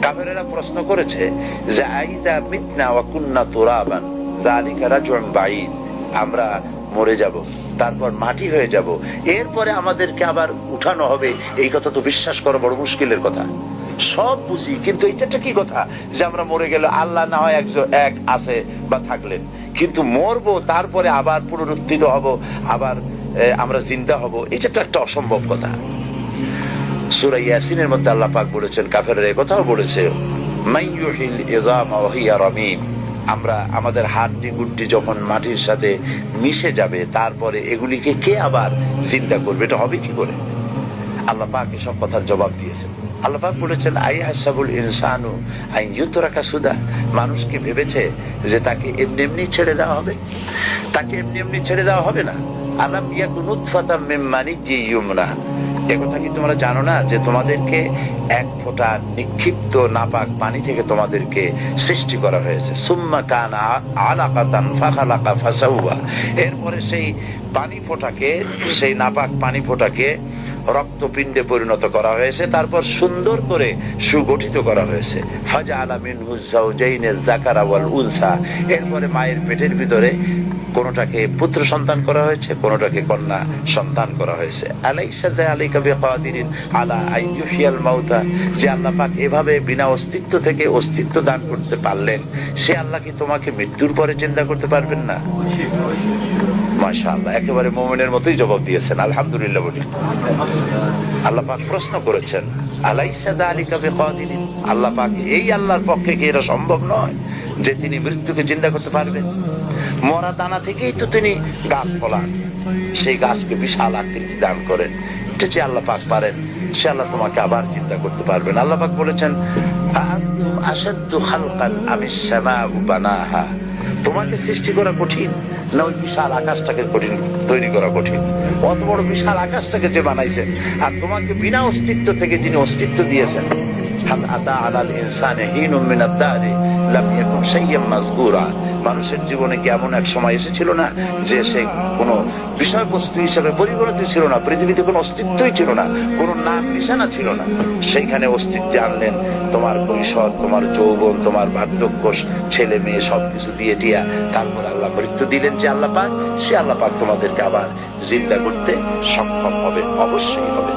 কাফেরেরা প্রশ্ন করেছে যে আইদা মিতনা ওয়া কুন্না তুরাবান যালিকা রাজউন বাঈদ, আমরা মরে যাব, তারপর মাটি হয়ে যাব, এরপরে আমাদেরকে আবার উঠানো হবে, এই কথা তো বিশ্বাস করা বড় মুশকিলের কথা। সব বুঝি, কিন্তু এটা কি কথা যে আমরা মরে গেলে আল্লাহ না হয় এক আছে বা থাকলেন, কিন্তু মরবো তারপরে আবার পুনরুত্থিত হব, আবার আমরা জিন্দা হব, এটা তো একটা অসম্ভব কথা। সূরা ইয়াসিনের মধ্যে আল্লাহ পাক বলেছেন, কাফেররা এই কথাও বলেছে, মাইয়ুহিল ইযামা ওয়া হিয়া রামীম, আমরা আমাদের হাড়টি গুড্ডি যখন মাটির সাথে মিশে যাবে তারপরে এগুলিকে কে আবার জিন্দা করবে, এটা হবে কি করে? আল্লাহ পাক এসব কথার জবাব দিয়েছেন। আল্লাহ পাক বলেছেন, আইহাসাবুল ইনসানু আন ইউতরাকা সুদা, মানুষ কি ভেবেছে যে তাকে এমনি এমনি ছেড়ে দেওয়া হবে? তাকে এমনি এমনি ছেড়ে দেওয়া হবে না। আলাম ইয়াকুন নুতফাতাম মিন মানিয়্যিন ইউমনা, একথা কি তোমরা জানো না যে তোমাদেরকে এক ফোঁটা নিক্ষিপ্ত নাপাক পানি থেকে তোমাদেরকে সৃষ্টি করা হয়েছে। সুম্মা কানা আলাকাতান ফাখালাকা ফাসাওয়া, এরপরে সেই পানি ফোঁটাকে, সেই নাপাক পানি ফোঁটাকে রক্তপিণ্ডে পরিণত করা হয়েছে, তারপর সুন্দর করে সুগঠিত করা হয়েছে। ফাজআলা মিনহু যাওজাইনিল যাকারা ওয়াল উনসা, এরপরে মায়ের পেটের ভিতরে কোনটাকে পুত্র সন্তান করা হয়েছে, কোনটাকে কন্যা সন্তান করা হয়েছে। আলাইসা যালিকা বিকাদিরিন আলা আইয়ুহিয়াল মাউতা, যে আল্লাহ পাক এভাবে বিনা অস্তিত্ব থেকে অস্তিত্ব দান করতে পারলেন, সে আল্লাহ কি তোমাকে মৃত্যুর পরে চিন্তা করতে পারবেন না? মাশাআল্লাহ, একেবারে মুমিনের মতোই জবাব দিয়েছেন, আলহামদুলিল্লাহ বলি। আল্লাহ পাক প্রশ্ন করেছেন, আলাইসা যালিকা বিকাদিরিন, আল্লাহ পাক, এই আল্লাহর পক্ষে কি এটা সম্ভব নয় যে তিনি মৃত্যুকে চিন্তা করতে পারবেন? মরা দানা থেকেই তো তিনি গাছ ফলান, সেই গাছকে বিশাল আকৃতি দান করেন, এটা যে আল্লাহ পাক পারেন, সে আল্লাহ তোমাকে আবার চিন্তা করতে পারবেন। আল্লাহ পাক বলেছেন, আনতুম আশাদ্দু খালকান আমিস সামাউ বানাহা, তোমাকে সৃষ্টি করা কঠিন না ওই বিশাল আকাশটাকে কঠিন তৈরি করা কঠিন? অত বড় বিশাল আকাশটাকে যে বানাইছেন, আর তোমাকে বিনা অস্তিত্ব থেকে যিনি অস্তিত্ব দিয়েছেন। হাল আতা আলাল ইনসানি হিনুম মিনাদ দাহরি লাম ইয়াকুন শাইয়্যান মাযকুরা, মানুষের জীবনে কি এমন এক সময় এসেছিল না যে সে কোনো বিষয়বস্তু হিসেবে পরিগণিত ছিল না, পৃথিবীতে কোনো অস্তিত্বই ছিল না, কোনো নাম নিশানা ছিল না, সেইখানে অস্তিত্বে আনলেন তোমার কৈশোর, তোমার যৌবন, তোমার বার্ধক্য, ছেলে মেয়ে সবকিছু দিয়ে টিয়া, তারপর আল্লাহ মৃত্যু দিলেন যে আল্লাহ পাক, সে আল্লাহ পাক তোমাদেরকে আবার জিন্দা করতে সক্ষম হবে, অবশ্যই হবে।